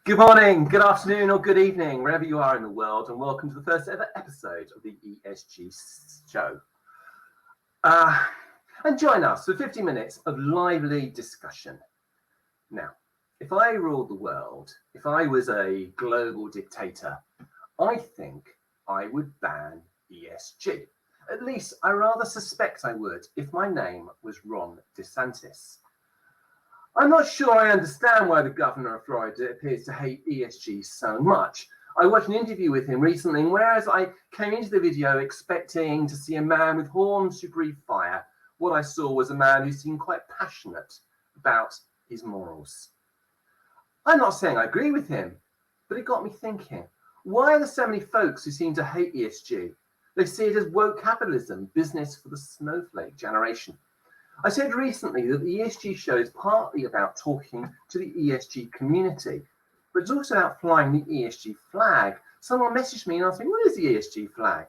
Good morning, good afternoon, or good evening, wherever you are in the world, and welcome to the first ever episode of the ESG Show. And join us for 50 minutes of lively discussion. Now, if I ruled the world, if I was a global dictator, I think I would ban ESG. At least I rather suspect I would if my name was Ron DeSantis. I'm not sure I understand why the governor of Florida appears to hate ESG so much. I watched an interview with him recently, and whereas I came into the video expecting to see a man with horns who breathe fire, what I saw was a man who seemed quite passionate about his morals. I'm not saying I agree with him, but it got me thinking, why are there so many folks who seem to hate ESG? They see it as woke capitalism, business for the snowflake generation. I said recently that the ESG show is partly about talking to the ESG community, but it's also about flying the ESG flag. Someone messaged me and asked me, what is the ESG flag?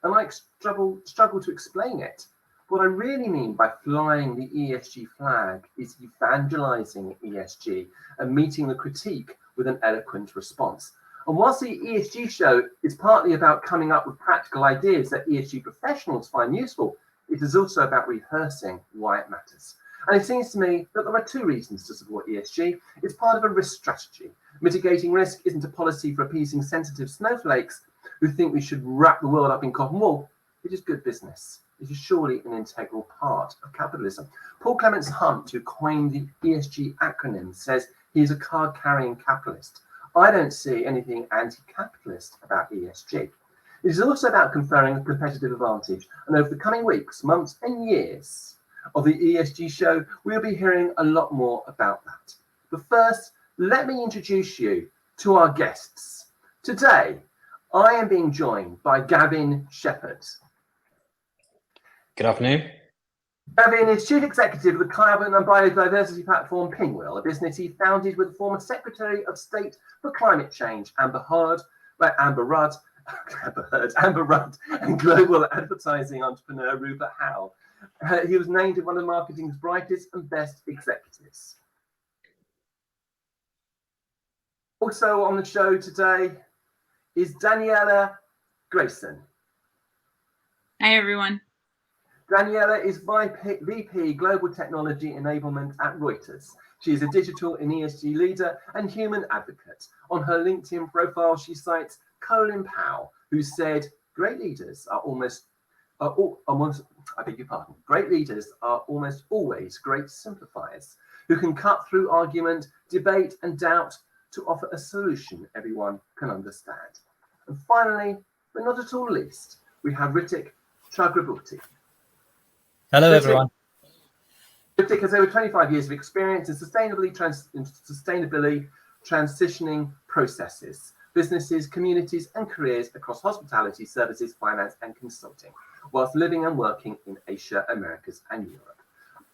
And I struggle to explain it. What I really mean by flying the ESG flag is evangelizing ESG and meeting the critique with an eloquent response. And whilst the ESG show is partly about coming up with practical ideas that ESG professionals find useful, it is also about rehearsing why it matters. And it seems to me that there are two reasons to support ESG. It's part of a risk strategy. Mitigating risk isn't a policy for appeasing sensitive snowflakes who think we should wrap the world up in cotton wool. It is good business. It is surely an integral part of capitalism. Paul Clements Hunt, who coined the ESG acronym, says he is a card-carrying capitalist. I don't see anything anti-capitalist about ESG. It is also about conferring a competitive advantage, and over the coming weeks, months, and years of the ESG show, we'll be hearing a lot more about that. But first, let me introduce you to our guests. Today, I am being joined by Gavin Sheppard. Good afternoon. Gavin is Chief Executive of the carbon and biodiversity platform Pinwheel, a business he founded with the former Secretary of State for Climate Change, Amber Rudd, and global advertising entrepreneur Rupert Howe. He was named one of marketing's brightest and best executives. Also on the show today is Daniella Grayson. Hi, everyone. Daniella is VP Global Technology Enablement at Reuters. She is a digital and ESG leader and human advocate. On her LinkedIn profile, she cites Colin Powell, who said, great leaders are almost always great simplifiers who can cut through argument, debate, and doubt to offer a solution everyone can understand. And finally, but not at all least, we have Rittick Chakraborty. Hello, everyone. Rittick has over 25 years of experience in sustainability transitioning processes, businesses, communities, and careers across hospitality, services, finance, and consulting, whilst living and working in Asia, Americas, and Europe.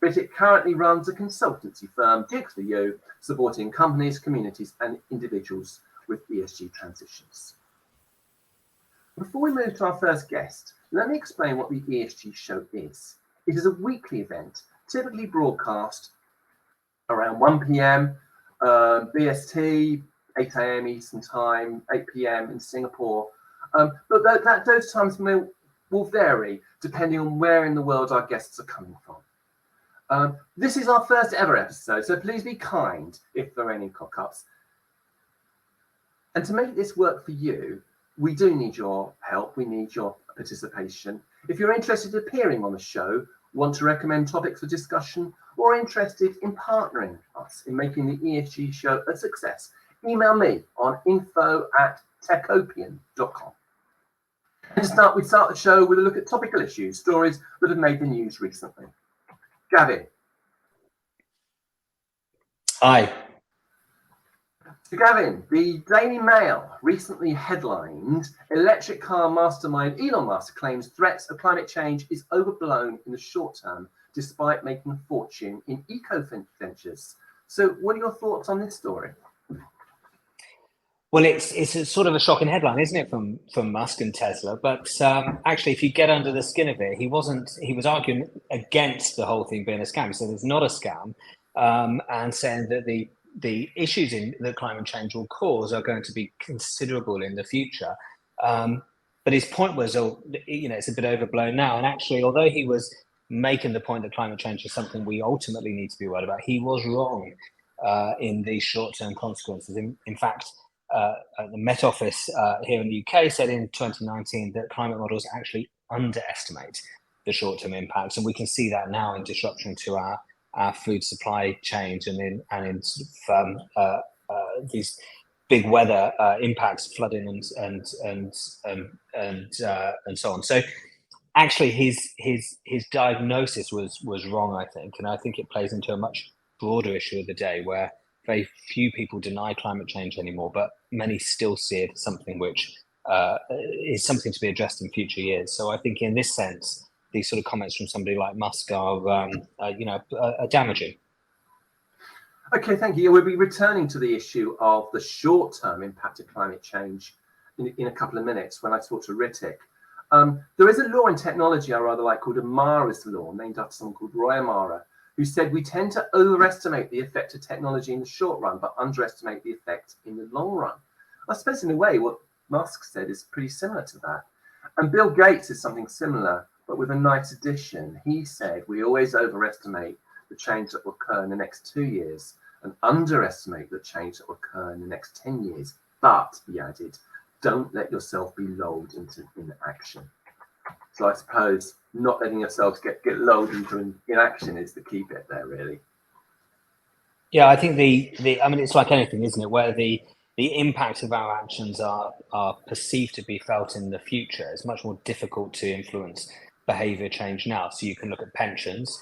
Rittick currently runs a consultancy firm, Dukesforyou, supporting companies, communities, and individuals with ESG transitions. Before we move to our first guest, let me explain what the ESG show is. It is a weekly event, typically broadcast around 1 p.m. BST, 8 a.m. Eastern Time, 8 p.m. in Singapore. But those times will vary depending on where in the world our guests are coming from. This is our first ever episode, so please be kind if there are any cock-ups. And to make this work for you, we do need your help. We need your participation. If you're interested in appearing on the show, want to recommend topics for discussion, or interested in partnering with us in making the ESG show a success, email me on info@techopian.com. And we start the show with a look at topical issues, stories that have made the news recently. Gavin. Hi. So Gavin, the Daily Mail recently headlined, electric car mastermind Elon Musk claims threats of climate change is overblown in the short term, despite making a fortune in eco-ventures. So what are your thoughts on this story? Well, it's a sort of a shocking headline, isn't it, from Musk and Tesla? But actually, if you get under the skin of it, he was arguing against the whole thing being a scam. He said it's not a scam, and saying that the issues that climate change will cause are going to be considerable in the future. But his point was, it's a bit overblown now. And actually, although he was making the point that climate change is something we ultimately need to be worried about, he was wrong in these short-term consequences. In fact, the Met Office here in the UK said in 2019 that climate models actually underestimate the short-term impacts, and we can see that now in disruption to our food supply chains and in sort of, these big weather impacts, flooding and so on. So actually, his diagnosis was wrong, I think, and I think it plays into a much broader issue of the day where very few people deny climate change anymore, but many still see it as something which is something to be addressed in future years. So I think in this sense, these sort of comments from somebody like Musk are damaging. Okay, thank you. We'll be returning to the issue of the short-term impact of climate change in a couple of minutes when I talk to Rittick. There is a law in technology I rather like called Amara's law, named after someone called Roy Amara, who said we tend to overestimate the effect of technology in the short run, but underestimate the effect in the long run. I suppose in a way what Musk said is pretty similar to that. And Bill Gates is something similar, but with a nice addition. He said we always overestimate the change that will occur in the next 2 years and underestimate the change that will occur in the next 10 years. But, he added, don't let yourself be lulled into inaction. So I suppose not letting yourselves get lulled into inaction is the key bit there, really. Yeah, I think it's like anything, isn't it? Where the impact of our actions are perceived to be felt in the future. It's much more difficult to influence behavior change now. So you can look at pensions.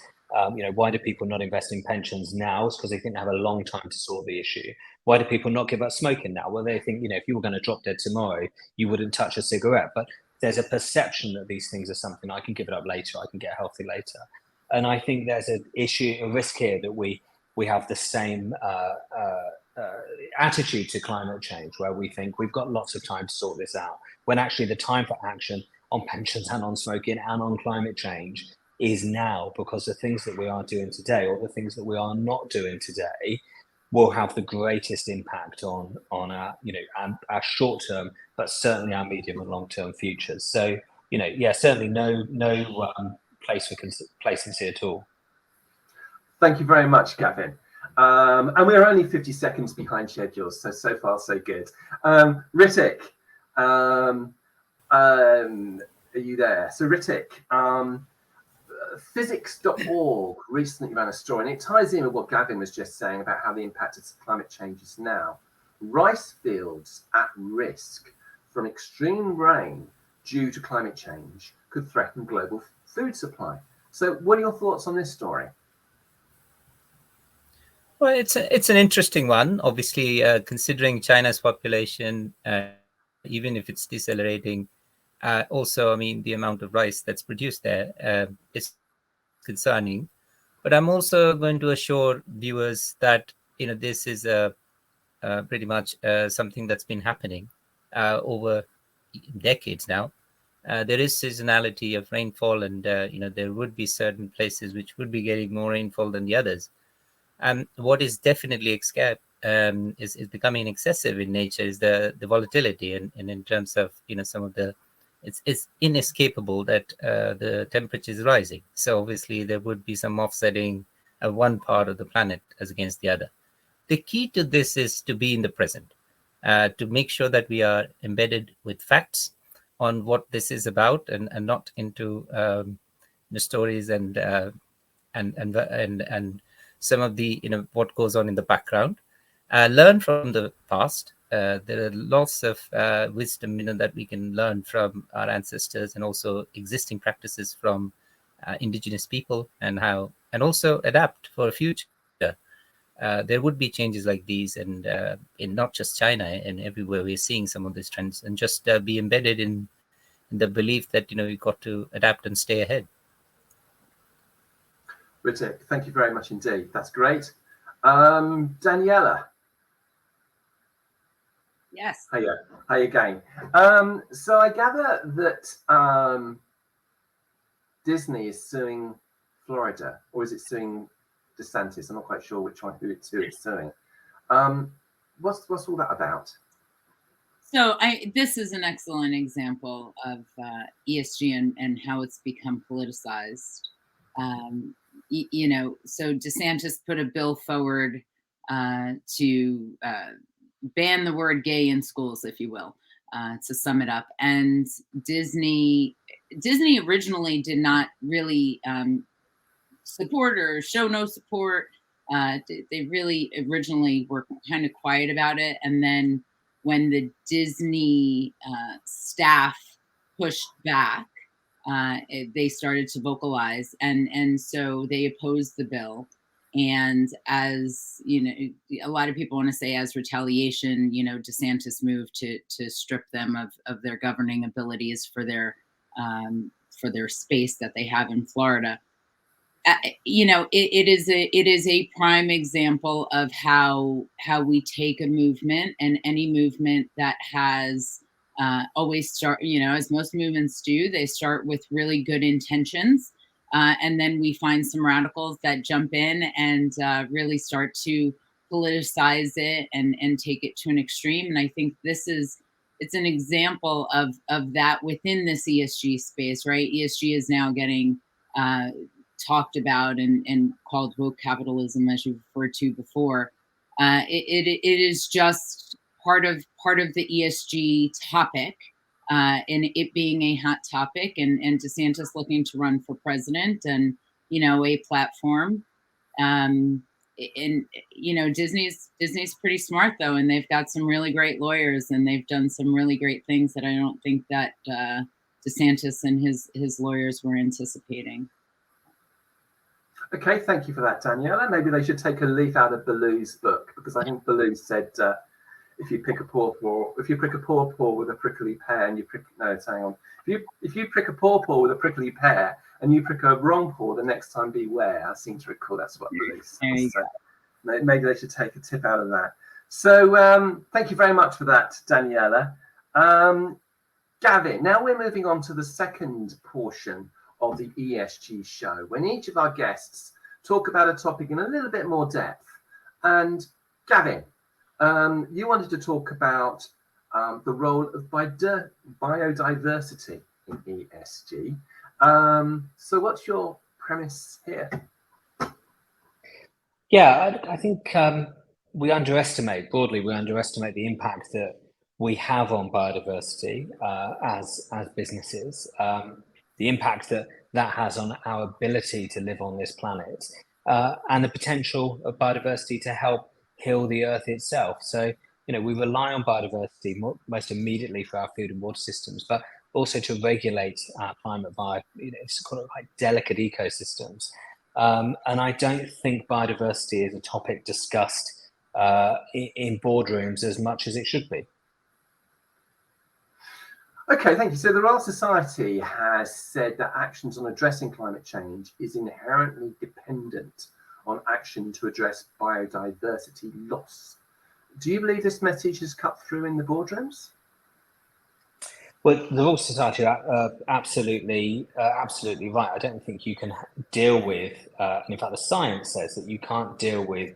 Why do people not invest in pensions now? It's because they think they have a long time to sort the issue. Why do people not give up smoking now? Well, they think, if you were going to drop dead tomorrow, you wouldn't touch a cigarette. But there's a perception that these things are something I can give it up later, I can get healthy later. And I think there's a risk here that we have the same attitude to climate change, where we think we've got lots of time to sort this out, when actually the time for action on pensions and on smoking and on climate change is now, because the things that we are doing today or the things that we are not doing today will have the greatest impact on our our short term, but certainly our medium and long term futures. So certainly no place for complacency at all. Thank you very much, Gavin. And we're only 50 seconds behind schedule, so far so good. Rittick, are you there? So Rittick, physics.org recently ran a story, and it ties in with what Gavin was just saying about how the impact of climate change is now. Rice fields at risk from extreme rain due to climate change could threaten global food supply. So what are your thoughts on this story? Well, it's an interesting one. Obviously, considering China's population, even if it's decelerating, also, the amount of rice that's produced there is concerning. But I'm also going to assure viewers that this is pretty much something that's been happening over decades now. There is seasonality of rainfall, and there would be certain places which would be getting more rainfall than the others. And what is definitely is becoming excessive in nature is the volatility, and in terms of some of the it's inescapable that the temperature is rising. So obviously there would be some offsetting of one part of the planet as against the other. The key to this is to be in the present, to make sure that we are embedded with facts on what this is about, and not into the stories and some of the what goes on in the background. Learn from the past. There are lots of wisdom that we can learn from our ancestors, and also existing practices from indigenous people, and also adapt for a future. There would be changes like these, and in not just China, and everywhere we're seeing some of these trends, and just be embedded in the belief that you've got to adapt and stay ahead. Rittick, thank you very much indeed. That's great. Daniella. Yes. Hi again. So I gather that Disney is suing Florida, or is it suing DeSantis? I'm not quite sure who it's suing. What's all that about? So this is an excellent example of ESG and how it's become politicized. So DeSantis put a bill forward to ban the word gay in schools, if you will, to sum it up. And Disney originally did not really support or show no support. They really originally were kind of quiet about it. And then when the Disney staff pushed back, they started to vocalize, and so they opposed the bill. And as you know, a lot of people want to say as retaliation, DeSantis moved to strip them of their governing abilities for their space that they have in Florida. It is a prime example of how we take a movement, and any movement that has always start, as most movements do, they start with really good intentions. And then we find some radicals that jump in and really start to politicize it and take it to an extreme. And I think it's an example of that within this ESG space, right? ESG is now getting talked about and called woke capitalism, as you referred to before. It is just part of the ESG topic, and it being a hot topic, and DeSantis looking to run for president, and a platform. And Disney's pretty smart though, and they've got some really great lawyers, and they've done some really great things that I don't think that DeSantis and his lawyers were anticipating. Okay, thank you for that, Daniella. Maybe they should take a leaf out of Baloo's book, because I think Baloo said if you prick a pawpaw with a prickly pear and you prick if you prick a pawpaw with a prickly pear and you prick a wrong paw, the next time beware. I seem to recall that's what Baloo said. So maybe they should take a tip out of that. So thank you very much for that, Daniella. Gavin, now we're moving on to the second portion of the ESG show, when each of our guests talk about a topic in a little bit more depth. And Gavin, you wanted to talk about the role of biodiversity in ESG. So what's your premise here? Yeah, I think we underestimate the impact that we have on biodiversity as businesses. The impact that has on our ability to live on this planet, and the potential of biodiversity to help heal the earth itself. So, we rely on biodiversity most immediately for our food and water systems, but also to regulate our climate by, it's kind of like delicate ecosystems. And I don't think biodiversity is a topic discussed in boardrooms as much as it should be. Okay, thank you. So the Royal Society has said that actions on addressing climate change is inherently dependent on action to address biodiversity loss. Do you believe this message has cut through in the boardrooms? Well, the Royal Society are absolutely right. I don't think you can deal with, and in fact the science says that you can't deal with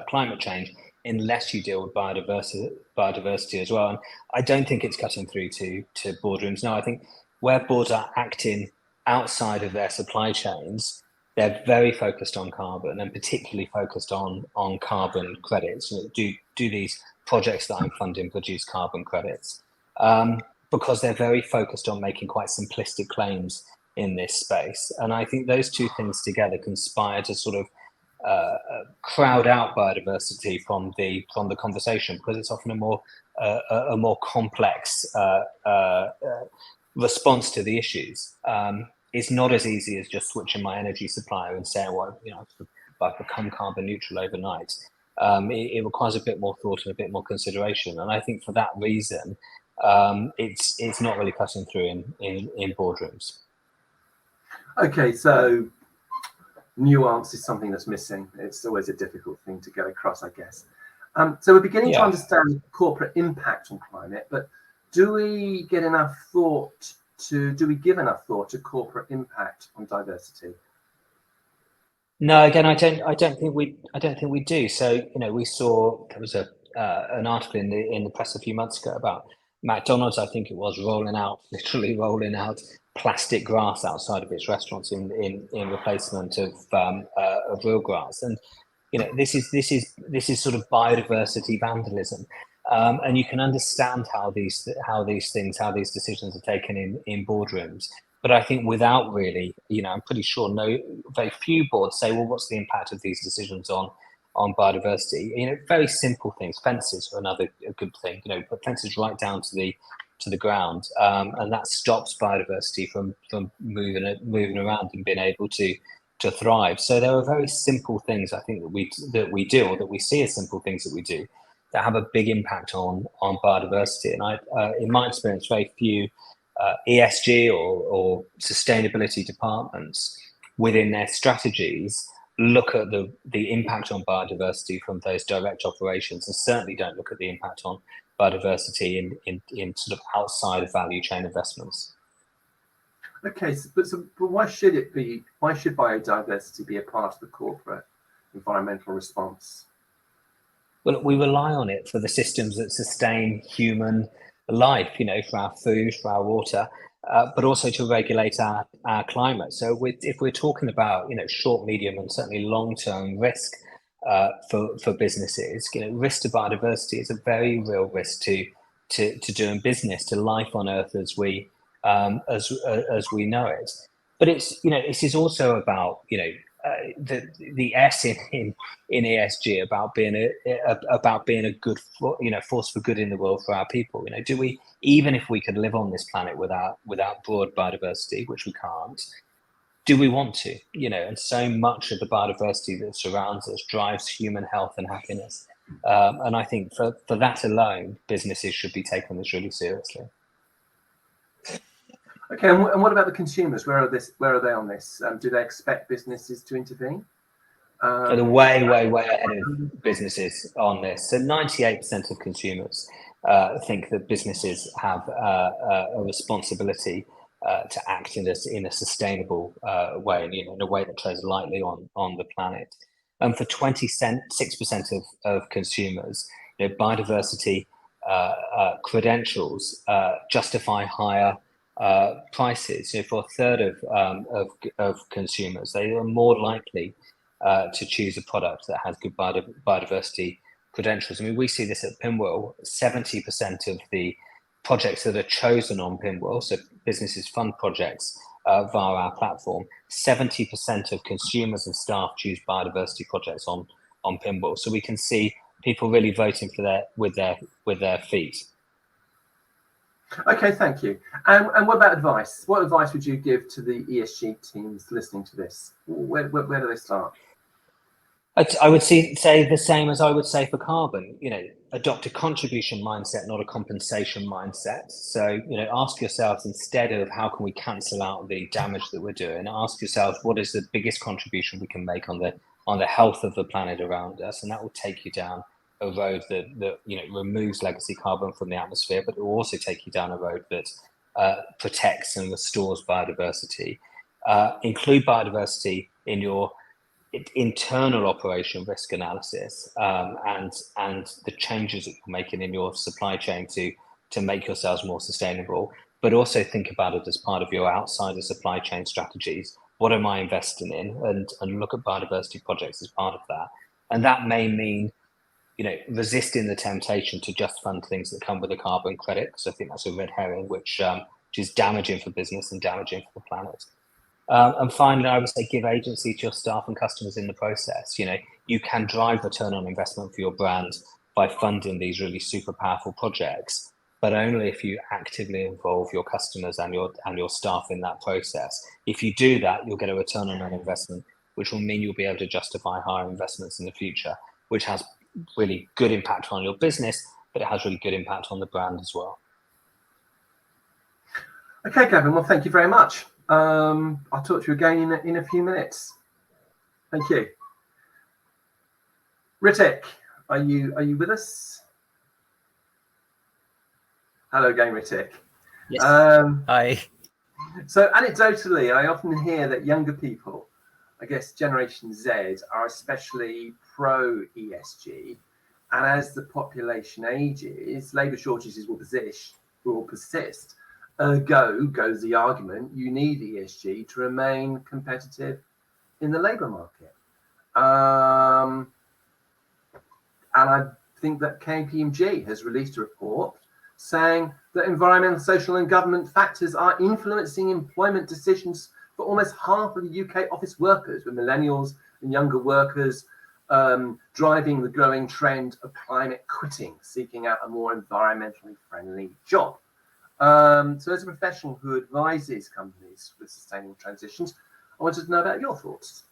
climate change unless you deal with biodiversity as well. And I don't think it's cutting through to boardrooms. No, I think where boards are acting outside of their supply chains, they're very focused on carbon, and particularly focused on carbon credits. Do these projects that I'm funding produce carbon credits? Because they're very focused on making quite simplistic claims in this space. And I think those two things together conspire to sort of crowd out biodiversity from the conversation, because it's often a more complex response to the issues. It's not as easy as just switching my energy supplier and saying, well, I've become carbon neutral overnight. It requires a bit more thought and a bit more consideration, and I think for that reason, it's not really cutting through in boardrooms. Okay, so nuance is something that's missing. It's always a difficult thing to get across, I guess. So we're beginning to understand corporate impact on climate, but do we give enough thought to corporate impact on diversity? No, again, I don't think we do. So, we saw there was an article in the press a few months ago about McDonald's, I think it was, literally rolling out plastic grass outside of its restaurants in replacement of real grass. And this is sort of biodiversity vandalism. And you can understand how these decisions are taken in boardrooms. But I think without really, I'm pretty sure very few boards say, well, what's the impact of these decisions on biodiversity? Very simple things. Fences are another good thing. Put fences right down to the ground, and that stops biodiversity from moving around and being able to thrive. So there are very simple things I think that we do, or that we see as simple things that we do, that have a big impact on biodiversity. And in my experience, very few ESG or sustainability departments within their strategies look at the impact on biodiversity from those direct operations, and certainly don't look at the impact on biodiversity in sort of outside of value chain investments. Okay, but why should biodiversity be a part of the corporate environmental response? Well, we rely on it for the systems that sustain human life, for our food, for our water, but also to regulate our climate. So if we're talking about, short, medium, and certainly long-term risk for businesses, risk to biodiversity is a very real risk to doing business, to life on Earth as we know it. But this is also about, the S in ESG about being a good force for good in the world for our people. Do we, even if we could live on this planet without broad biodiversity, which we can't, do we want to? And so much of the biodiversity that surrounds us drives human health and happiness. And I think for that alone, businesses should be taking this really seriously. Okay, and what about the consumers? Where are they on this? Do they expect businesses to intervene? They're way ahead of businesses on this. So 98% of consumers think that businesses have a responsibility to act in a sustainable way, and in a way that treads lightly on the planet. And for 26% of consumers, biodiversity credentials justify higher prices. For a third of consumers, they are more likely to choose a product that has good biodiversity credentials. I mean, we see this at Pinwheel. 70% of the projects that are chosen on Pinwheel, so businesses fund projects via our platform, 70% of consumers and staff choose biodiversity projects on Pinwheel. So we can see people really voting for with their feet. Okay, thank you. And what about advice? What advice would you give to the ESG teams listening to this? Where do they start? I would say the same as I would say for carbon. Adopt a contribution mindset, not a compensation mindset. So, ask yourselves, instead of how can we cancel out the damage that we're doing, ask yourselves, what is the biggest contribution we can make on the health of the planet around us? And that will take you down a road that removes legacy carbon from the atmosphere, but it will also take you down a road that protects and restores biodiversity. Include biodiversity in your internal operation risk analysis, and the changes that you're making in your supply chain to make yourselves more sustainable, but also think about it as part of your outside of supply chain strategies. What am I investing in? And look at biodiversity projects as part of that. And that may mean resisting the temptation to just fund things that come with a carbon credit, because I think that's a red herring, which is damaging for business and damaging for the planet. And finally, I would say give agency to your staff and customers in the process. You can drive return on investment for your brand by funding these really super powerful projects, but only if you actively involve your customers and your staff in that process. If you do that, you'll get a return on that investment, which will mean you'll be able to justify higher investments in the future, which has really good impact on your business, but it has really good impact on the brand as well. Okay, Gavin, well, thank you very much. I'll talk to you again in a few minutes. Thank you. Rittick, are you with us? Hello again, Rittick. Yes. Hi. So anecdotally, I often hear that younger people I guess, Generation Z are especially pro ESG. And as the population ages, labour shortages will persist. Ergo goes the argument, you need ESG to remain competitive in the labour market. And I think that KPMG has released a report saying that environmental, social and government factors are influencing employment decisions for almost half of the UK office workers, with millennials and younger workers driving the growing trend of climate quitting, seeking out a more environmentally friendly job. So as a professional who advises companies with sustainable transitions, I wanted to know about your thoughts.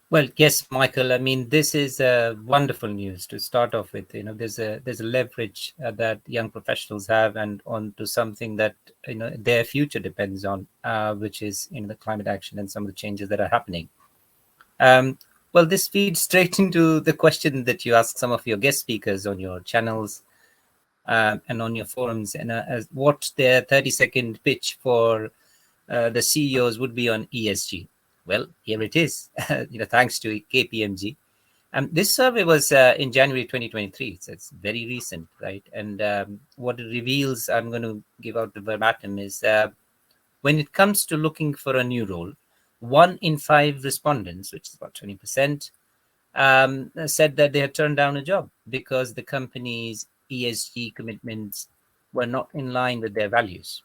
Well, yes, Michael. I mean, this is wonderful news to start off with. You know, there's a leverage that young professionals have, and onto something that their future depends on, which is the climate action and some of the changes that are happening. Well, this feeds straight into the question that you ask some of your guest speakers on your channels and on your forums, and as what their 30-second pitch for the CEOs would be on ESG. Well, here it is, thanks to KPMG. This survey was in January 2023, so it's very recent, right? And what it reveals, I'm going to give out the verbatim, is when it comes to looking for a new role, 1 in 5 respondents, which is about 20%, said that they had turned down a job because the company's ESG commitments were not in line with their values.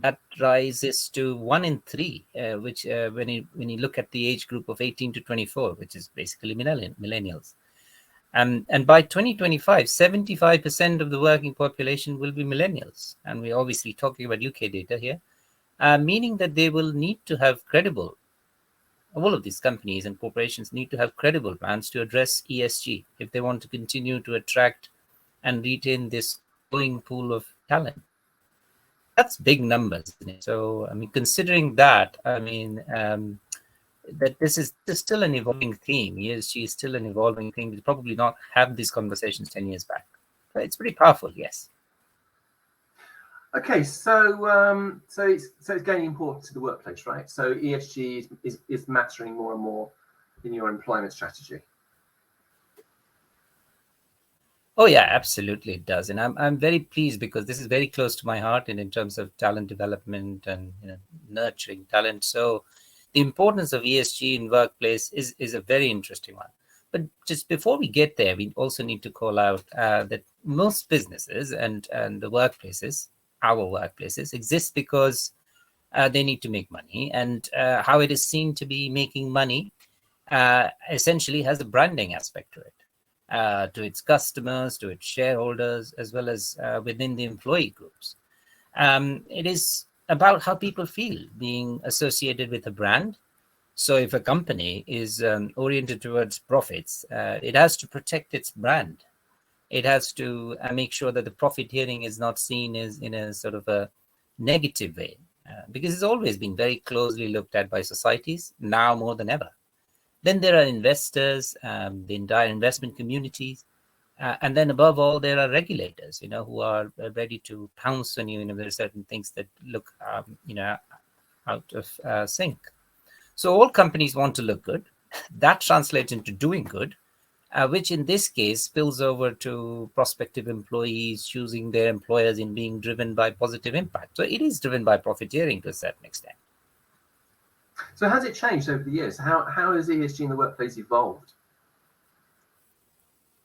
That rises to 1 in 3, which when you look at the age group of 18 to 24, which is basically millennials. And by 2025, 75% of the working population will be millennials. And we're obviously talking about UK data here, meaning that they will need to have credible, all of these companies and corporations need to have credible plans to address ESG if they want to continue to attract and retain this growing pool of talent. That's big numbers, isn't it? So, I mean, considering that, I mean, that this is still an evolving theme. ESG is still an evolving thing. We'll probably not have these conversations 10 years back. But it's pretty powerful, yes. Okay, so it's gaining importance to the workplace, right? So ESG is mattering more and more in your employment strategy. Oh yeah, absolutely it does, and I'm very pleased because this is very close to my heart, and in terms of talent development and nurturing talent. So the importance of ESG in workplace is a very interesting one. But just before we get there, we also need to call out that most businesses and the workplaces, our workplaces, exist because they need to make money, and how it is seen to be making money essentially has a branding aspect to it. To its customers, to its shareholders, as well as within the employee groups. It is about how people feel being associated with a brand. So if a company is oriented towards profits, it has to protect its brand. It has to make sure that the profiteering is not seen as in a sort of a negative way, because it's always been very closely looked at by societies, now more than ever. Then there are investors, the entire investment communities, and then above all, there are regulators, who are ready to pounce on you. There are certain things that look, out of sync. So all companies want to look good. That translates into doing good, which in this case spills over to prospective employees choosing their employers in being driven by positive impact. So it is driven by profiteering to a certain extent. So has it changed over the years? How has ESG in the workplace evolved?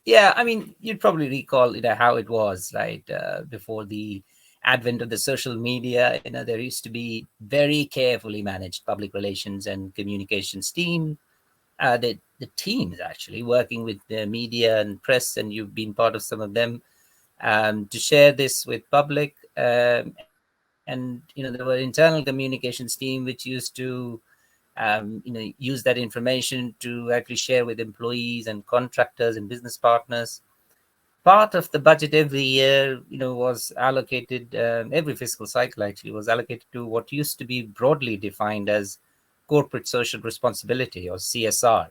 Yeah, I mean, you'd probably recall how it was, right? Before the advent of the social media, there used to be very carefully managed public relations and communications team. The teams actually working with the media and press, and you've been part of some of them, to share this with public. And there were internal communications team which used to use that information to actually share with employees and contractors and business partners. Part of the budget every year was allocated, every fiscal cycle actually was allocated to what used to be broadly defined as corporate social responsibility, or CSR,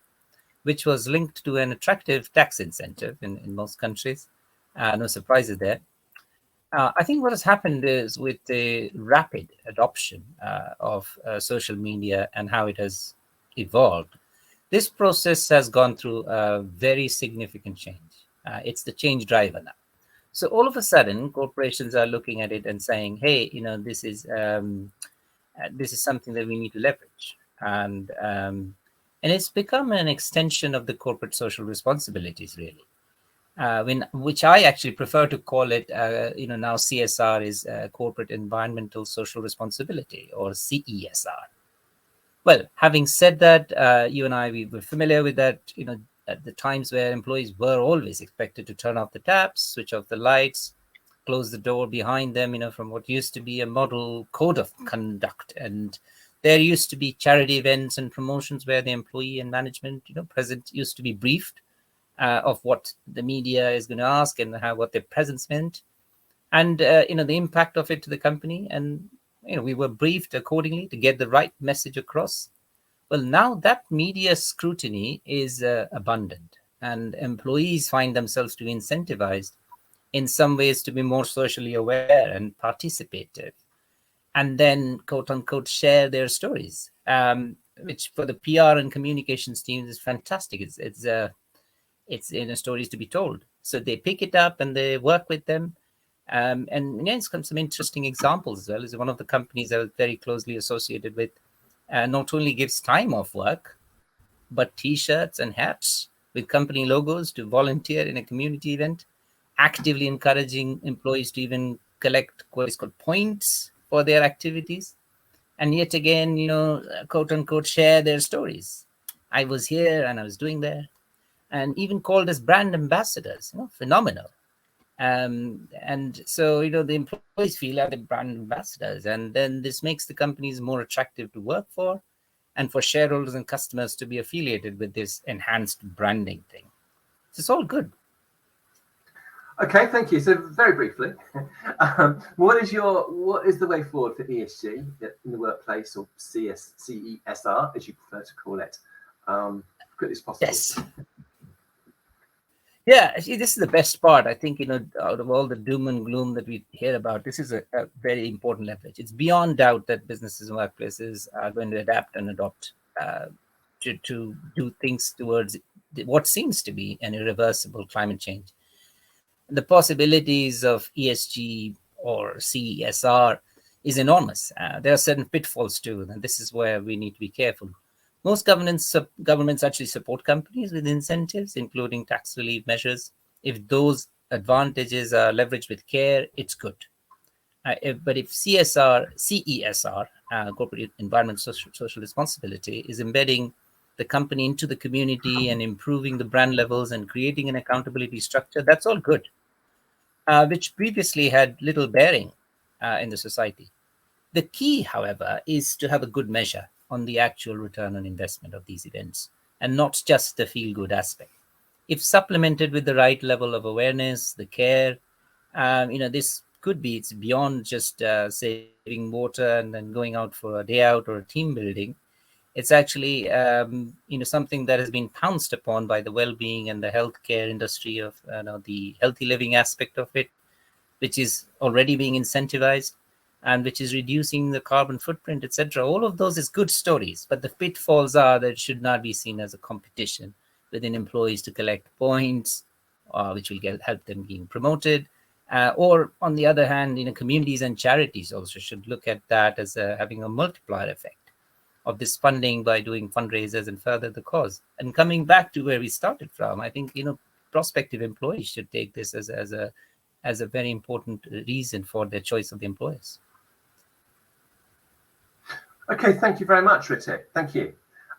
which was linked to an attractive tax incentive in most countries. No surprises there. I think what has happened is with the rapid adoption of social media and how it has evolved, this process has gone through a very significant change. It's the change driver now. So all of a sudden, corporations are looking at it and saying, "Hey, this is something that we need to leverage," and it's become an extension of the corporate social responsibilities, really. Which I actually prefer to call it, now CSR is corporate environmental social responsibility, or CESR. Well, having said that, you and I, we were familiar with that, at the times where employees were always expected to turn off the taps, switch off the lights, close the door behind them, from what used to be a model code of conduct. And there used to be charity events and promotions where the employee and management, present used to be briefed of what the media is going to ask and what their presence meant, and the impact of it to the company. And we were briefed accordingly to get the right message across. Well, now that media scrutiny is abundant, and employees find themselves to be incentivized in some ways to be more socially aware and participative, and then quote unquote share their stories, which for the PR and communications teams is fantastic. It's stories to be told. So they pick it up and they work with them. And it's got some interesting examples as well. Is one of the companies I was very closely associated with, not only gives time off work, but T-shirts and hats with company logos to volunteer in a community event, actively encouraging employees to even collect what is called points for their activities. And yet again, quote unquote, share their stories. I was here and I was doing there. And even called as brand ambassadors, phenomenal. And so, the employees feel like the brand ambassadors, and then this makes the companies more attractive to work for, and for shareholders and customers to be affiliated with this enhanced branding thing. So it's all good. Okay, thank you. So very briefly, what is the way forward for ESG in the workplace, or CESR, as you prefer to call it, quickly as possible? Yes. Yeah, see, this is the best part. I think, out of all the doom and gloom that we hear about, this is a very important leverage. It's beyond doubt that businesses and workplaces are going to adapt and adopt to do things towards what seems to be an irreversible climate change. The possibilities of ESG or CSR is enormous. There are certain pitfalls too, and this is where we need to be careful. Most governments actually support companies with incentives, including tax relief measures. If those advantages are leveraged with care, it's good. But if CESR, corporate environment social responsibility, is embedding the company into the community and improving the brand levels and creating an accountability structure, that's all good, which previously had little bearing in the society. The key, however, is to have a good measure on the actual return on investment of these events, and not just the feel-good aspect. If supplemented with the right level of awareness, the care, this could be, it's beyond just saving water and then going out for a day out or a team building. It's actually, something that has been pounced upon by the well-being and the healthcare industry of the healthy living aspect of it, which is already being incentivized, and which is reducing the carbon footprint, etc. All of those is good stories, but the pitfalls are that it should not be seen as a competition within employees to collect points, which will help them being promoted. Or on the other hand, communities and charities also should look at that as having a multiplier effect of this funding by doing fundraisers and further the cause. And coming back to where we started from, I think, prospective employees should take this as a very important reason for their choice of the employers. Okay, thank you very much, Rittick. Thank you.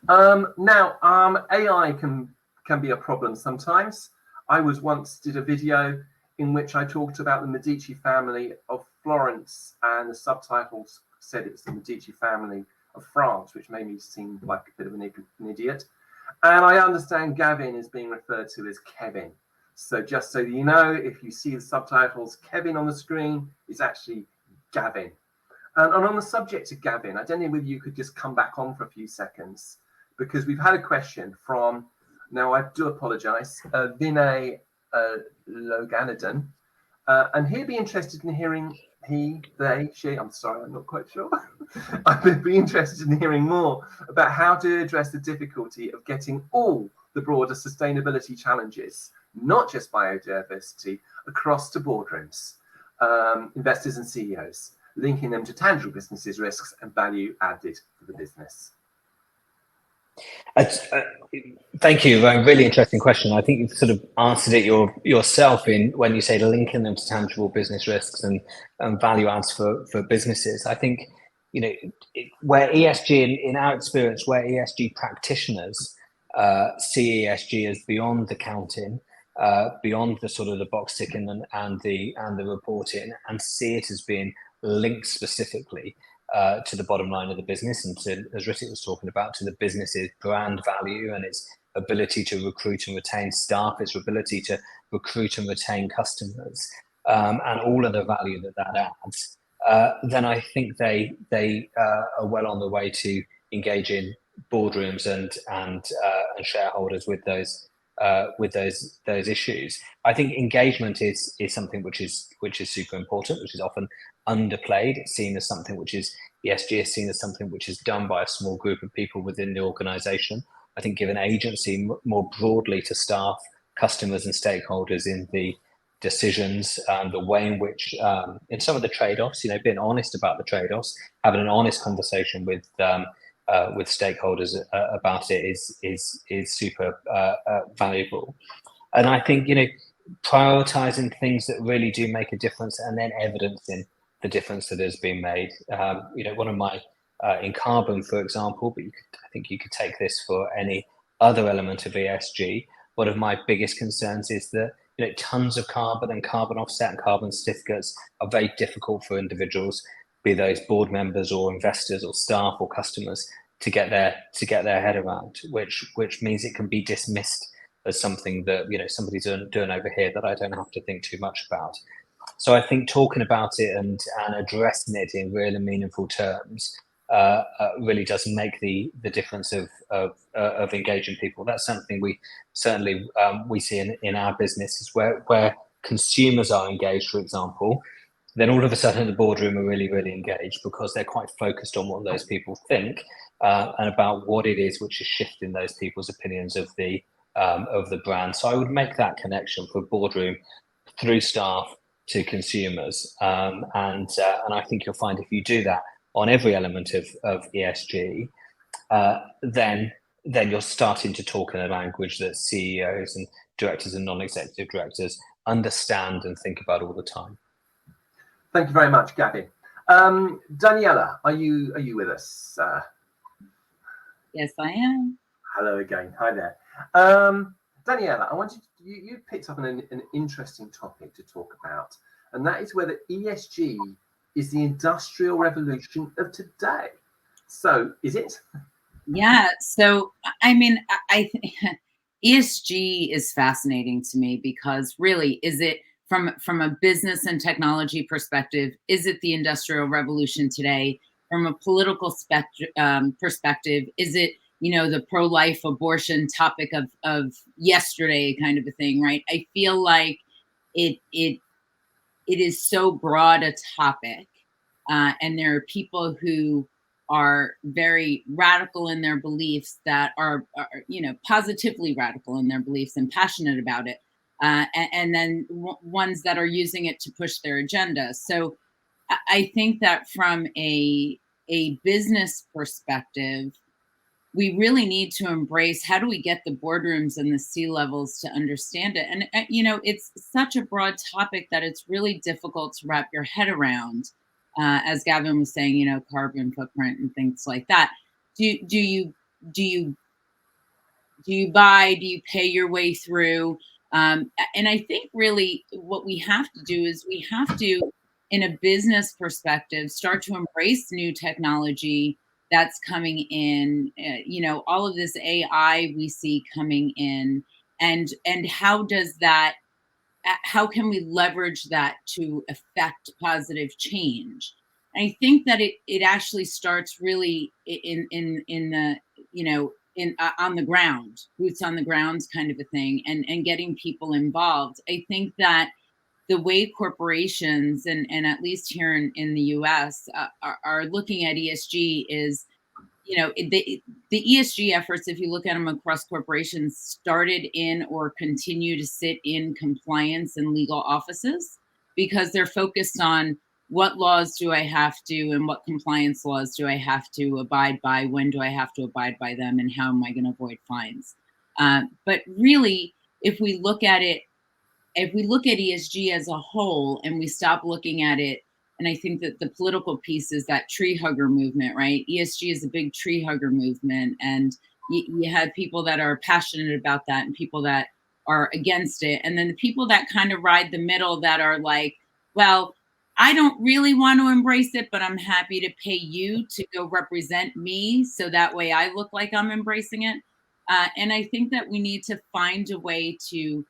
Now, AI can be a problem sometimes. I once did a video in which I talked about the Medici family of Florence, and the subtitles said it's the Medici family of France, which made me seem like a bit of an idiot. And I understand Gavin is being referred to as Kevin. So just so you know, if you see the subtitles Kevin on the screen, it's actually Gavin. And on the subject of Gavin, I don't know whether you could just come back on for a few seconds, because we've had a question from, now I do apologise, Vinay Loganathan, And he'd be interested in hearing, he, they, she, I'm sorry, I'm not quite sure. I'd be interested in hearing more about how to address the difficulty of getting all the broader sustainability challenges, not just biodiversity, across to boardrooms, investors and CEOs, linking them to tangible businesses, risks and value added for the business. Thank you. A really interesting question. I think you've sort of answered it yourself in when you say linking them to tangible business risks and value adds for businesses. I think, you know, where ESG, in our experience, where ESG practitioners see ESG as beyond accounting, beyond the sort of the box ticking and the reporting, and see it as being linked specifically to the bottom line of the business, and to, as Rittick was talking about, to the business's brand value and its ability to recruit and retain staff, its ability to recruit and retain customers, and all of the value that adds, then I think they are well on the way to engage in boardrooms and shareholders with those issues. I think engagement is something which is super important, which is often underplayed. It's seen as something which is, ESG is seen as something which is done by a small group of people within the organisation. I think given agency more broadly to staff, customers and stakeholders in the decisions, the way in which, in some of the trade-offs, you know, being honest about the trade-offs, having an honest conversation with stakeholders about it is super valuable. And I think, you know, prioritizing things that really do make a difference and then evidencing the difference that has been made. You know, one of my, in carbon, for example, but I think you could take this for any other element of ESG. One of my biggest concerns is that, you know, tons of carbon and carbon offset and carbon certificates are very difficult for individuals, be those board members or investors or staff or customers, to get their head around, which means it can be dismissed as something that, you know, somebody's doing over here that I don't have to think too much about. So I think talking about it and addressing it in real and meaningful terms really does make the difference of engaging people. That's something we certainly we see in our business, is where consumers are engaged, for example, then all of a sudden the boardroom are really, really engaged, because they're quite focused on what those people think and about what it is which is shifting those people's opinions of the brand. So I would make that connection for boardroom through staff to consumers, and I think you'll find if you do that on every element of ESG, then you're starting to talk in a language that CEOs and directors and non-executive directors understand and think about all the time. Thank you very much, Gavin. Daniella, are you with us? Yes, I am. Hello again. Hi there. Daniella, I wanted you picked up an interesting topic to talk about, and that is whether ESG is the industrial revolution of today. So, is it? Yeah. So, I mean, I think ESG is fascinating to me, because really, is it from a business and technology perspective, is it the industrial revolution today? From a political perspective, is it, you know, the pro-life abortion topic of yesterday kind of a thing, right? I feel like it is so broad a topic, and there are people who are very radical in their beliefs, that are you know, positively radical in their beliefs and passionate about it, and then ones that are using it to push their agenda. So I think that from a business perspective, we really need to embrace, how do we get the boardrooms and the C-levels to understand it? And, you know, it's such a broad topic that it's really difficult to wrap your head around. As Gavin was saying, you know, carbon footprint and things like that. Do you buy, do you pay your way through? And I think really what we have to do is we have to, in a business perspective, start to embrace new technology that's coming in, you know, all of this AI we see coming in, and how can we leverage that to affect positive change? And I think that it actually starts really in the, you know, on the ground, boots on the ground kind of a thing, and getting people involved. I think that the way corporations and at least here in the US are looking at ESG is, the ESG efforts, if you look at them across corporations, started in or continue to sit in compliance and legal offices because they're focused on what laws do I have to and what compliance laws do I have to abide by, when do I have to abide by them, and how am I going to avoid fines. But really, if we look at ESG as a whole and we stop looking at it, and I think that the political piece is that tree hugger movement, right? ESG is a big tree hugger movement, and you have people that are passionate about that and people that are against it. And then the people that kind of ride the middle that are like, well, I don't really want to embrace it, but I'm happy to pay you to go represent me so that way I look like I'm embracing it. And I think that we need to find a way to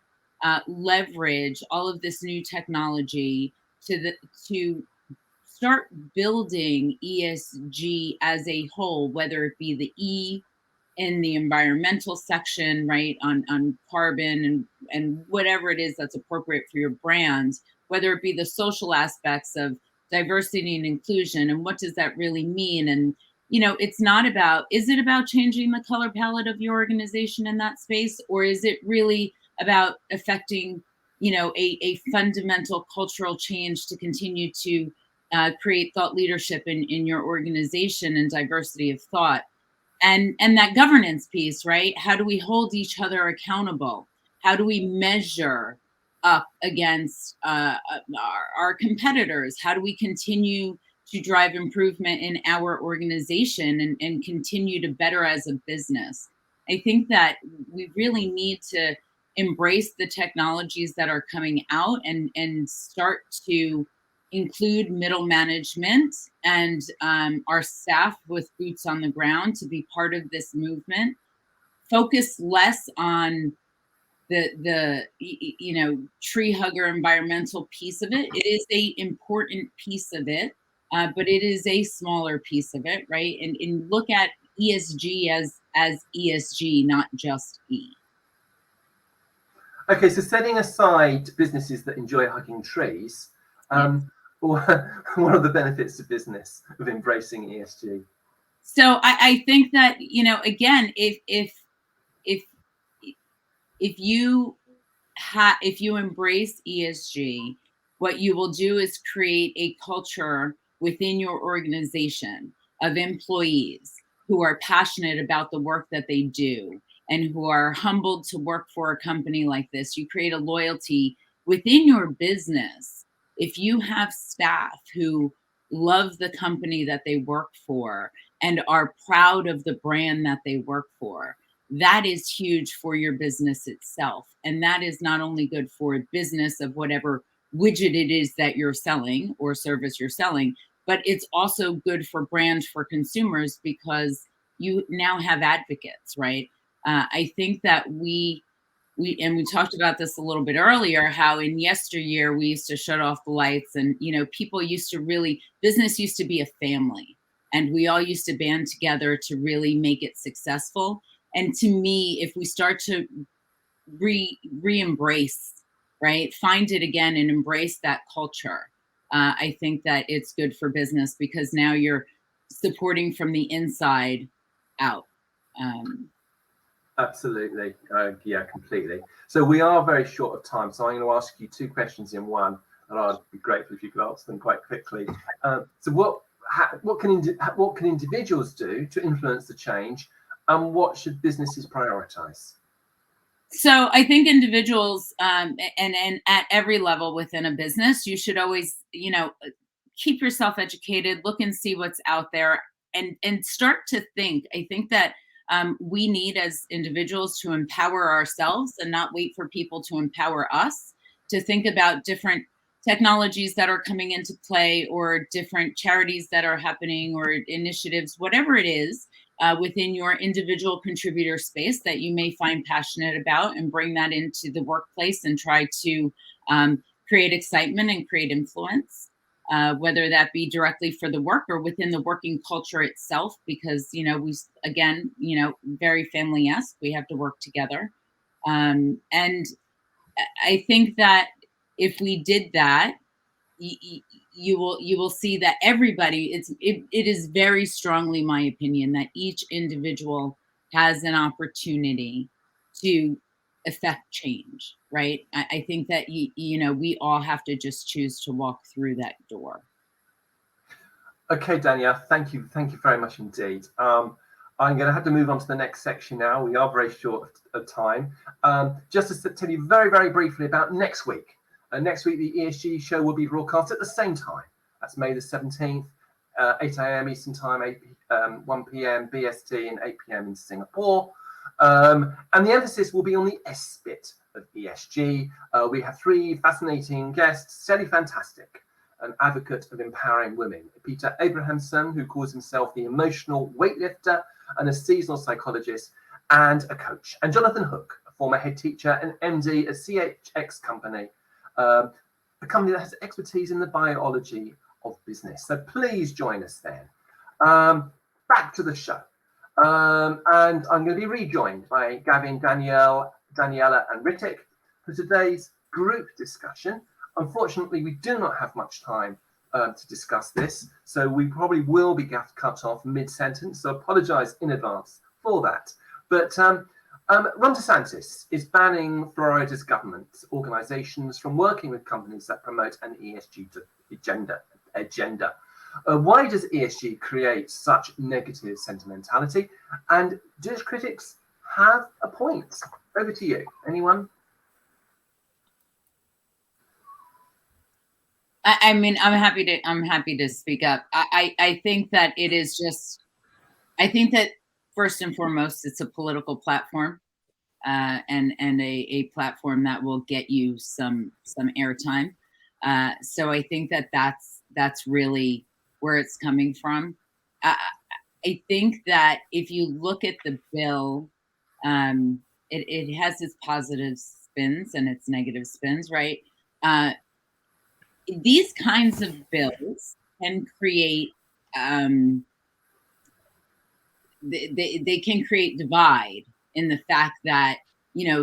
leverage all of this new technology to start building ESG as a whole, whether it be the E in the environmental section, right, on carbon and whatever it is that's appropriate for your brand, whether it be the social aspects of diversity and inclusion, and what does that really mean? And, it's not about, is it about changing the color palette of your organization in that space, or is it really about affecting, a fundamental cultural change to continue to create thought leadership in your organization and diversity of thought? And that governance piece, right? How do we hold each other accountable? How do we measure up against our competitors? How do we continue to drive improvement in our organization and continue to better as a business? I think that we really need to embrace the technologies that are coming out and start to include middle management and our staff with boots on the ground to be part of this movement. Focus less on the tree hugger environmental piece of it. It is a important piece of it, but it is a smaller piece of it, right? And look at ESG as ESG, not just E. Okay, so setting aside businesses that enjoy hugging trees, what are the benefits to business of embracing ESG? So I think that, again, if you embrace ESG, what you will do is create a culture within your organization of employees who are passionate about the work that they do and who are humbled to work for a company like this. You create a loyalty within your business. If you have staff who love the company that they work for and are proud of the brand that they work for, that is huge for your business itself. And that is not only good for a business of whatever widget it is that you're selling or service you're selling, but it's also good for brand for consumers because you now have advocates, right? I think that we talked about this a little bit earlier, how in yesteryear we used to shut off the lights and, people used to business used to be a family and we all used to band together to really make it successful. And to me, if we start to re-embrace, right, find it again and embrace that culture, I think that it's good for business because now you're supporting from the inside out. Absolutely. Yeah, completely. So we are very short of time. So I'm going to ask you two questions in one, and I'd be grateful if you could answer them quite quickly. So what can individuals do to influence the change, and what should businesses prioritize? So I think individuals and at every level within a business, you should always, keep yourself educated, look and see what's out there and start to think. I think that we need as individuals to empower ourselves and not wait for people to empower us, to think about different technologies that are coming into play or different charities that are happening or initiatives, whatever it is within your individual contributor space that you may find passionate about, and bring that into the workplace and try to create excitement and create influence. Whether that be directly for the work or within the working culture itself, because, very family-esque, we have to work together. And I think that if we did that, you will see that everybody, it is very strongly my opinion that each individual has an opportunity to affect change, right? I think that we all have to just choose to walk through that door. Okay, Danielle, thank you very much indeed. I'm going to have to move on to the next section now. We are very short of time. Just to tell you very, very briefly about next week. Next week, the ESG show will be broadcast at the same time. That's May the 17th, 8 a.m. Eastern Time, 1 p.m. BST, and 8 p.m. in Singapore. And the emphasis will be on the S bit of ESG. We have 3 fascinating guests, Sally Fantastic, an advocate of empowering women, Peter Abrahamson, who calls himself the emotional weightlifter and a seasonal psychologist and a coach, and Jonathan Hook, a former head teacher and MD at CHX Company, a company that has expertise in the biology of business. So please join us then. Back to the show. And I'm going to be rejoined by Gavin, Daniella, and Rittick for today's group discussion. Unfortunately, we do not have much time to discuss this, so we probably will be cut off mid-sentence, so apologise in advance for that. But Ron DeSantis is banning Florida's government organisations from working with companies that promote an ESG agenda. Why does ESG create such negative sentimentality? And do critics have a point? Over to you. Anyone? I mean, I'm happy to speak up. I think that it is just, I think that first and foremost, it's a political platform, and a platform that will get you some airtime. So I think that that's really where it's coming from. I think that if you look at the bill, it has its positive spins and its negative spins, right? These kinds of bills can create they can create divide in the fact that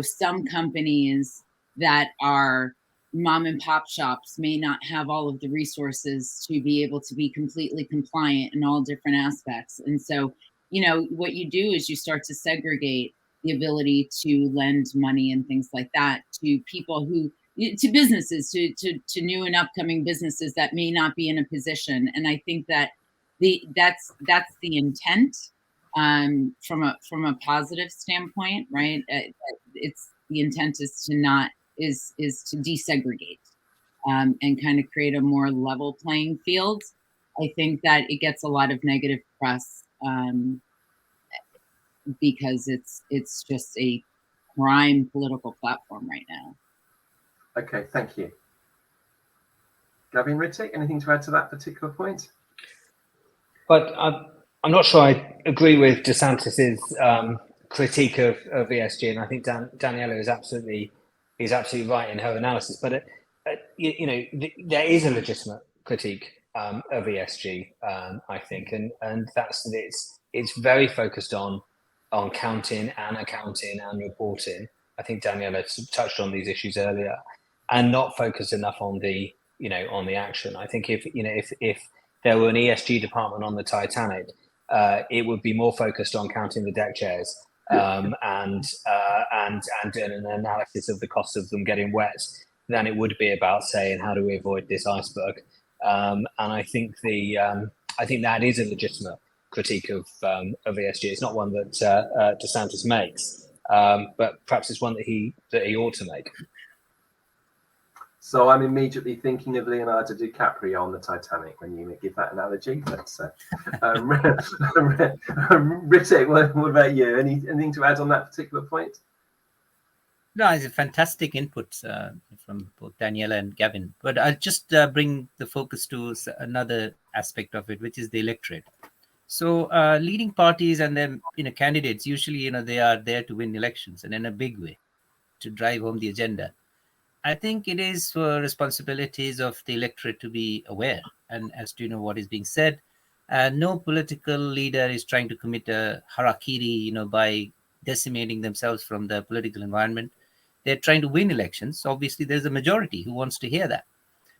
some companies that are mom and pop shops may not have all of the resources to be able to be completely compliant in all different aspects. And so what you do is you start to segregate the ability to lend money and things like that to people to businesses, to new and upcoming businesses that may not be in a position. And I think that that's the intent from a positive standpoint, right? It's the intent is to desegregate and kind of create a more level playing field. I think that it gets a lot of negative press because it's just a prime political platform right now. Okay, thank you. Gavin, Rittick, anything to add to that particular point? But I'm not sure I agree with DeSantis's critique of ESG, and I think Daniella is absolutely right in her analysis. But there is a legitimate critique of ESG, I think, and that's that it's very focused on counting and accounting and reporting. I think Daniella touched on these issues earlier, and not focused enough on the action. I think if there were an ESG department on the Titanic, it would be more focused on counting the deck chairs and doing an analysis of the cost of them getting wet than it would be about saying how do we avoid this iceberg. And I think that is a legitimate critique of ESG. It's not one that DeSantis makes, but perhaps it's one that he ought to make. So I'm immediately thinking of Leonardo DiCaprio on the Titanic when you give that analogy. But Rittick, what about you? Anything to add on that particular point? No, it's a fantastic input from both Daniella and Gavin. But I'll just bring the focus to another aspect of it, which is the electorate. So leading parties and their candidates usually they are there to win elections and in a big way to drive home the agenda. I think it is for responsibilities of the electorate to be aware and as to what is being said. No political leader is trying to commit a harakiri, by decimating themselves from the political environment. they're trying to win elections. So obviously, there's a majority who wants to hear that.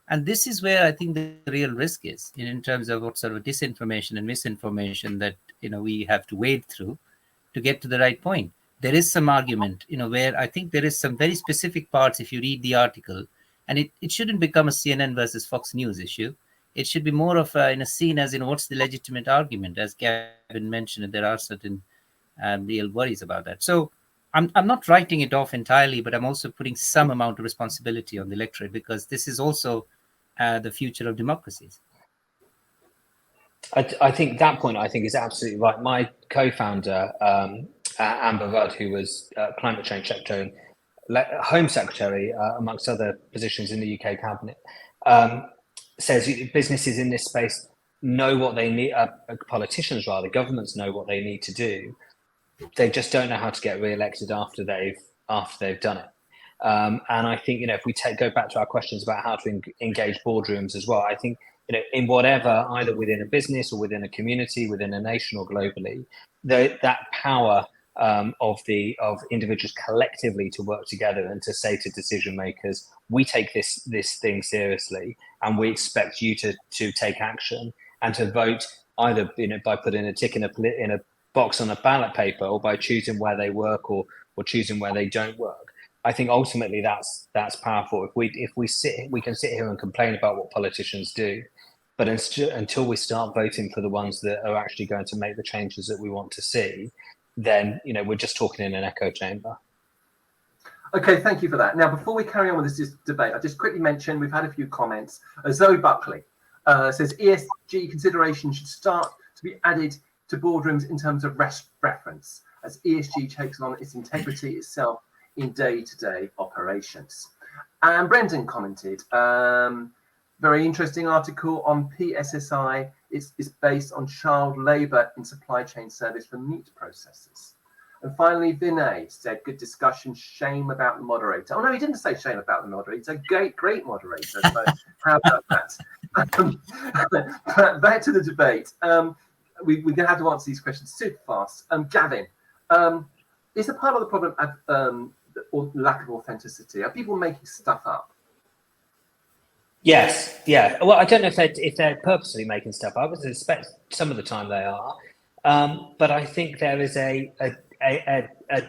And this is where I think the real risk is in terms of what sort of disinformation and misinformation that we have to wade through to get to the right point. There is some argument, where I think there is some very specific parts if you read the article, and it shouldn't become a CNN versus Fox News issue. It should be more of seen as what's the legitimate argument, as Gavin mentioned, and there are certain real worries about that. So I'm not writing it off entirely, but I'm also putting some amount of responsibility on the electorate, because this is also the future of democracies. I think that point is absolutely right. My co-founder, Amber Rudd, who was Climate Change Secretary, Home Secretary, amongst other positions in the UK cabinet, says businesses in this space know what they need, politicians rather, governments know what they need to do. They just don't know how to get re-elected after they've done it. And I think, if we go back to our questions about how to engage boardrooms as well, I think, in whatever, either within a business or within a community, within a nation or globally, that power of individuals collectively to work together and to say to decision makers, we take this thing seriously, and we expect you to take action and to vote either by putting a tick in a box on a ballot paper, or by choosing where they work or choosing where they don't work. I think ultimately that's powerful. If we can sit here and complain about what politicians do, but until we start voting for the ones that are actually going to make the changes that we want to see, then we're just talking in an echo chamber. Okay, thank you for that. Now, before we carry on with this debate, I'll just quickly mention we've had a few comments. Zoe Buckley says ESG consideration should start to be added to boardrooms in terms of reference, as ESG takes on its integrity itself in day-to-day operations. And Brendan commented, very interesting article on PSSI. It's based on child labour in supply chain service for meat processors. And finally, Vinay said, good discussion, shame about the moderator. Oh, no, he didn't say shame about the moderator. Great moderator. So how about that? Back to the debate. We're going to have to answer these questions super fast. Gavin, is a part of the problem or lack of authenticity? Are people making stuff up? Yes, yeah. Well, I don't know if they're purposely making stuff up. I suspect some of the time they are, but I think there is a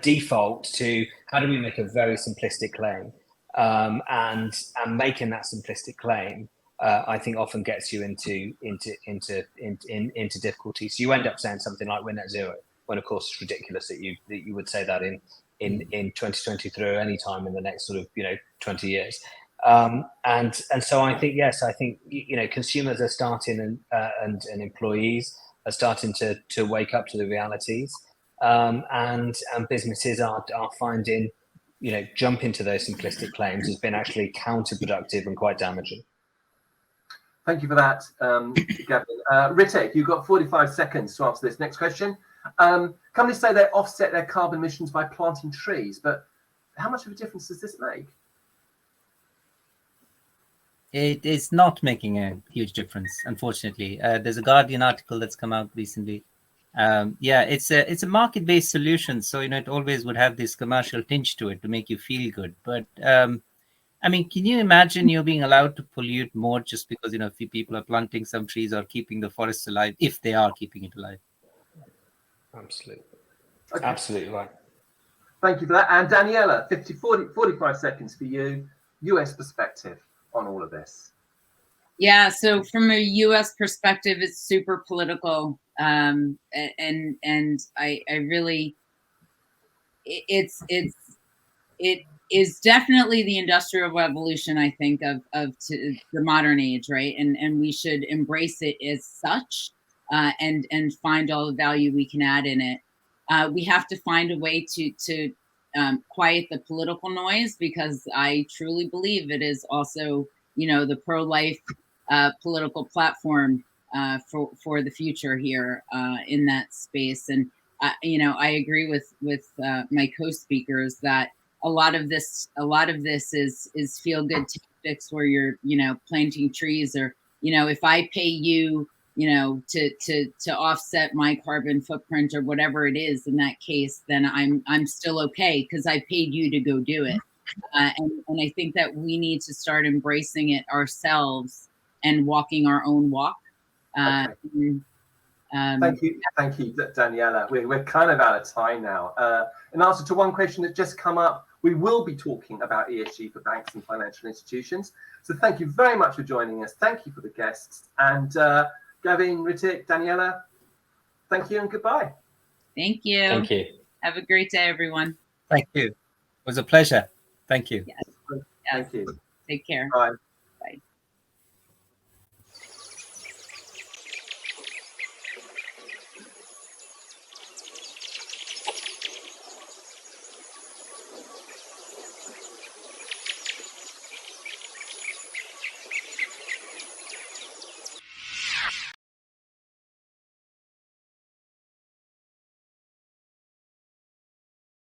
default to how do we make a very simplistic claim, and making that simplistic claim, I think often gets you into difficulties. So you end up saying something like we're net zero, when of course it's ridiculous that you would say that in 2023 or any time in the next sort of 20 years. And so I think, yes, consumers are starting and employees are starting to wake up to the realities, and businesses are finding jumping to those simplistic claims has been actually counterproductive and quite damaging. Thank you for that, Gavin. Rittick, you've got 45 seconds to answer this next question. Companies say they offset their carbon emissions by planting trees, but how much of a difference does this make? It is not making a huge difference, unfortunately. There's a Guardian article that's come out recently. It's a market-based solution, so it always would have this commercial tinge to it to make you feel good. But can you imagine you're being allowed to pollute more just because a few people are planting some trees or keeping the forests alive, if they are keeping it alive? Absolutely. Okay. Absolutely right. Thank you for that. And Daniella, 45 seconds for you. US perspective on all of this. Yeah, so from a U.S. perspective, it's super political, and I really, it is definitely the industrial revolution, I think, of the modern age, right? And we should embrace it as such, and find all the value we can add in it. We have to find a way to quiet the political noise, because I truly believe it is also the pro-life political platform for the future here in that space. And I agree with my co-speakers that a lot of this is feel-good tactics, where you're planting trees, or if I pay you to offset my carbon footprint or whatever it is in that case, then I'm still okay because I paid you to go do it. And I think that we need to start embracing it ourselves and walking our own walk. Okay. Thank you, Daniella. We're kind of out of time now. In answer to one question that just come up, we will be talking about ESG for banks and financial institutions. So thank you very much for joining us. Thank you for the guests. And Gavin, Rittick, Daniella, thank you and goodbye. Thank you. Thank you. Have a great day, everyone. Thank you. It was a pleasure. Thank you. Yes. Thank you. Take care. Bye.